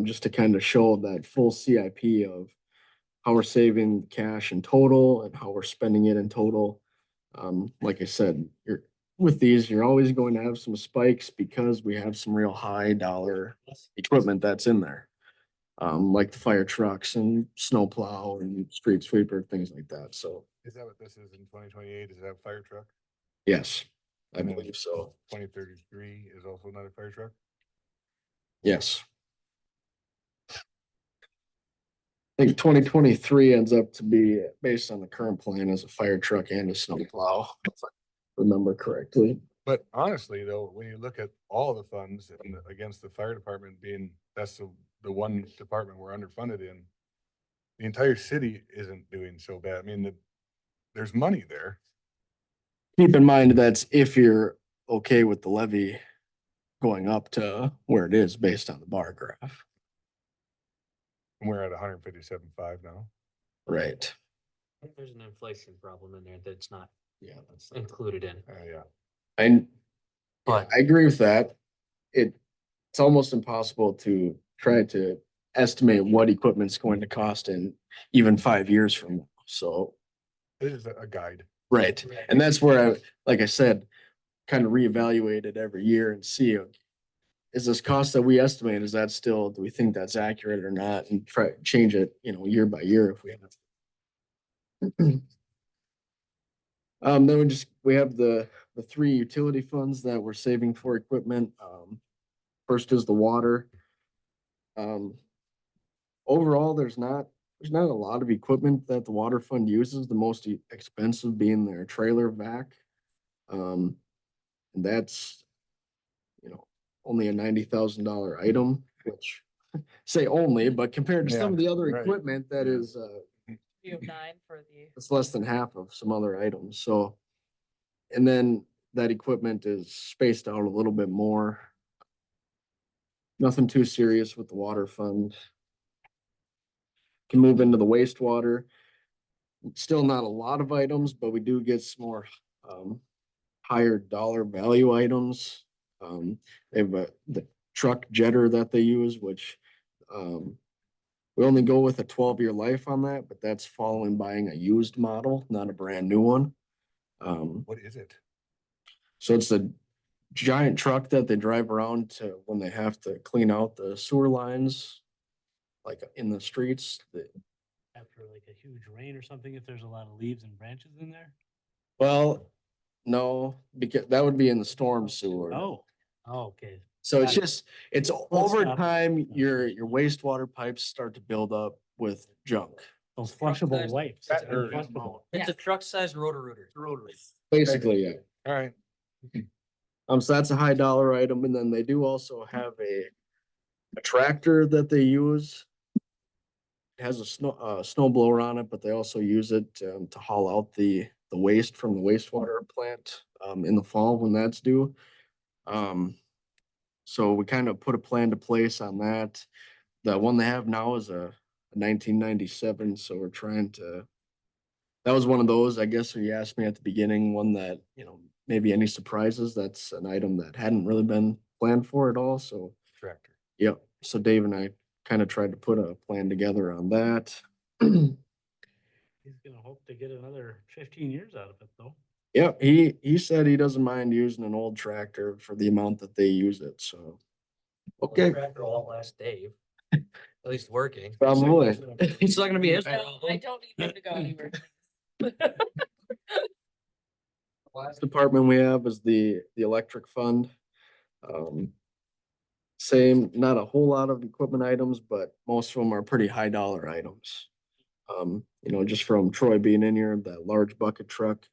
Just to kind of show that full CIP of how we're saving cash in total and how we're spending it in total. Like I said, with these, you're always going to have some spikes because we have some real high dollar equipment that's in there. Like the fire trucks and snow plow and street sweeper, things like that. So Is that what this is in 2028? Is that a fire truck? yes, I And then believe so. 2033 is also another fire truck? Yes. I think 2023 ends up to be based on the current plan as a fire truck and a snow plow, if I remember correctly. But honestly, though, when you look at all the funds and against the fire department being, that's the one department we're underfunded in. The entire city isn't doing so bad. I mean, there's money there. Keep in mind that's if you're okay with the levy going up to where it is based on the bar graph. And we're at 157.5 now. Right. There's an inflation problem in there that's not Yeah, that's. included in. Yeah. And But I agree with that. It's almost impossible to try to estimate what equipment's going to cost in even 5 years from now. So, This is a guide. right. And that's where like I said, kind of reevaluate it every year and see, is this cost that we estimate, is that still, do we think that's accurate or not? And try to change it, year by year if we have. Then we have the 3 utility funds that we're saving for equipment. First is the water. Overall, there's not a lot of equipment that the water fund uses, the most expensive being their trailer vac. And that's, only a $90,000 item, which say only, but compared to some of the other right. equipment, that is, You have 9 for the. it's less than half of some other items, so. And then that equipment is spaced out a little bit more. Nothing too serious with the water fund. Can move into the wastewater. Still not a lot of items, but we do get some more, higher dollar value items. They have the truck jetter that they use, which, we only go with a 12-year life on that, but that's following buying a used model, not a brand new one. What is it? So it's a giant truck that they drive around to when they have to clean out the sewer lines, like in the streets. After like a huge rain or something, if there's a lot of leaves and branches in there? Well, no, because that would be in the storm sewer. Oh, okay. So it's got it. just, it's Well, over stop. time, your wastewater pipes start to build up with junk. Those flushable Size- wipes. That- It's unflushable. It's a truck sized rotor. Rotary. Basically, yeah. All right. So that's a high dollar item, and then they do also have a tractor that they use. It has a snow blower on it, but they also use it to haul out the waste from the wastewater plant in the fall when that's due. So we kind of put a plan to place on that. The one they have now is a 1997, so we're trying to. That was one of those, I guess, where you asked me at the beginning, one that, maybe any surprises. That's an item that hadn't really been planned for at all, so. Tractor. Yep, so Dave and I kind of tried to put a plan together on that. He's gonna hope to get another 15 years out of it though. Yep, he said he doesn't mind using an old tractor for the amount that they use it, so. Okay, Tractor will outlast Dave. At least working. probably. It's not gonna be his I problem. don't need him to go anywhere. Last department we have is the electric fund. Same, not a whole lot of equipment items, but most of them are pretty high dollar items. Just from Troy being in here, that large bucket truck,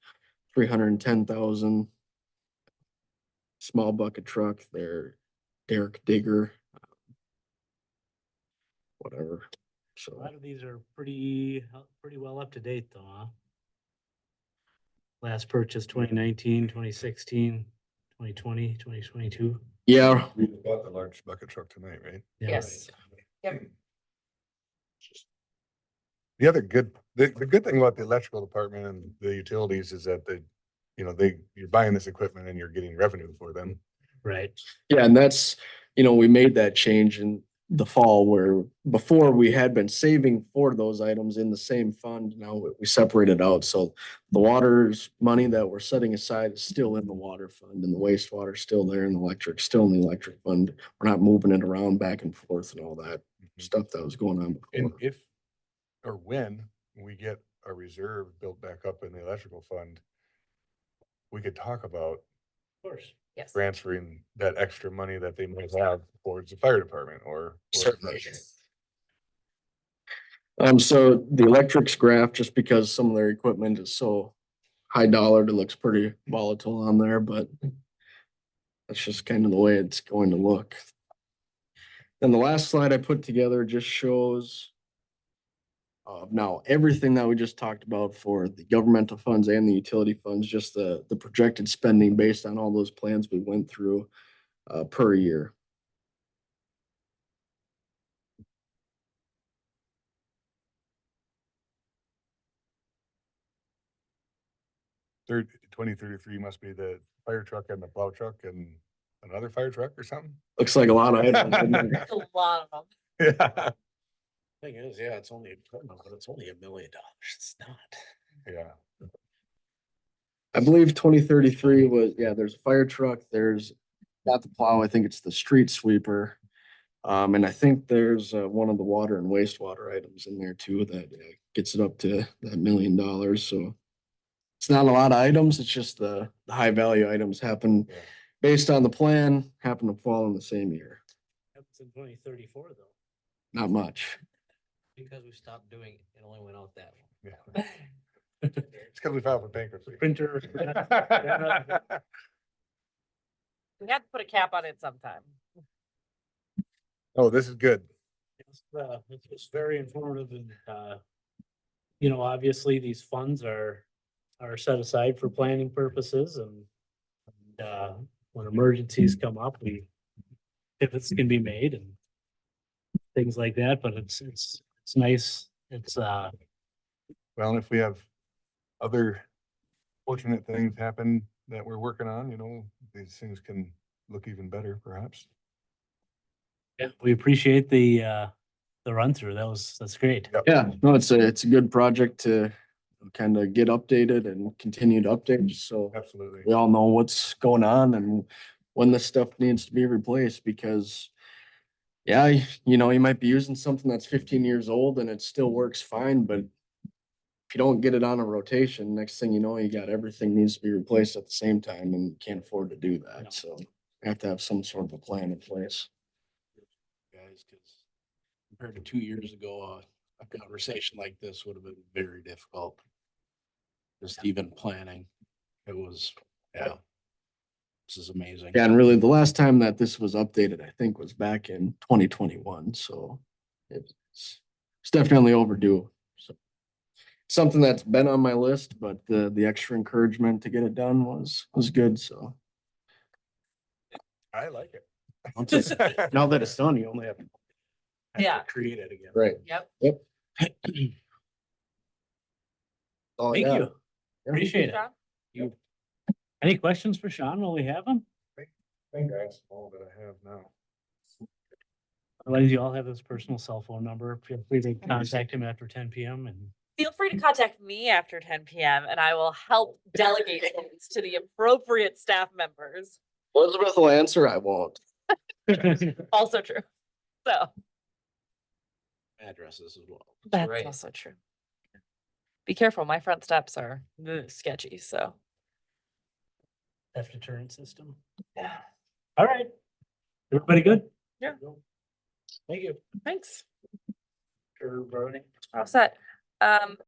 310,000. Small bucket truck, their Derek Digger. Whatever, A so. lot of these are pretty well up to date though, huh? Last purchase 2019, 2016, 2020, 2022. Yeah, We just bought the large bucket truck tonight, right? Yeah. Yes. Yep. The other the good thing about the electrical department and the utilities is that you're buying this equipment and you're getting revenue for them. Right. yeah, and that's, we made that change in the fall where before we had been saving for those items in the same fund. Now we separated out. So the water's money that we're setting aside is still in the water fund, and the wastewater's still there, and the electric still in the electric fund. We're not moving it around back and forth and all that stuff that was going on And before. if or when we get a reserve built back up in the electrical fund, we could talk about Of course. Yes. transferring that extra money that they might have towards the fire department or. Certainly. So the electric's graph, just because some of their equipment is so high dollar, it looks pretty volatile on there, but that's just kind of the way it's going to look. Then the last slide I put together just shows now everything that we just talked about for the governmental funds and the utility funds, just the projected spending based on all those plans we went through per year. Third, 2033 must be the fire truck and the plow truck and another fire truck or something. Looks like a lot of items. in there. That's a lot of them. Yeah, Thing is, yeah, it's only equipment, but it's only $1 million. It's not. yeah. I believe 2033 was, there's a fire truck, there's not the plow, I think it's the street sweeper. And I think there's one of the water and wastewater items in there too that gets it up to that $1 million. So it's not a lot of items, it's just the high value items happen Yeah. based on the plan, happen to fall in the same year. It's in 2034 though. Not much. Because we stopped doing it, it only went out that long. Yeah. It's because we filed for bankruptcy. Printer. We had to put a cap on it sometime. Oh, this is good. It's just very informative and, you know, obviously these funds are set aside for planning purposes and, when emergencies come up, pivots can be made and things like that, but it's nice. It's, Well, and if we have other fortunate things happen that we're working on, you know, these things can look even better perhaps. yeah, we appreciate the run through. That's great. Yep. Yeah, no, it's a good project to kind of get updated and continue to update, so Absolutely. we all know what's going on and when this stuff needs to be replaced, because yeah, you know, you might be using something that's 15 years old and it still works fine, but if you don't get it on a rotation, next thing you know, you got everything needs to be replaced at the same time and you can't afford to do No. that, so you have to have some sort of a plan in place. Guys, because compared to 2 years ago, a conversation like this would have been very difficult. Just even planning, it was, yeah. This is amazing. Yeah, and really, the last time that this was updated, I think, was back in 2021, so it's definitely overdue. So something that's been on my list, but the extra encouragement to get it done was good, so. I like it. Now that it's done, you only have. Yeah. Create it again. Right. Yep. Yep. Oh, Thank yeah. you. Appreciate it. Sean? You, any questions for Sean while we have him? I think that's all that I have now. Otherwise, you all have his personal cell phone number. Feel free to contact him after 10 PM and Feel free to contact me after 10 PM and I will help delegate things to the appropriate staff members. Elizabeth will answer, I won't. Also true. So Addresses as well. that's right. also true. Be careful, my front steps are sketchy, so. theft deterrent system. Yeah. All right. Everybody good? Yeah. Thank you. Thanks. For voting. All set.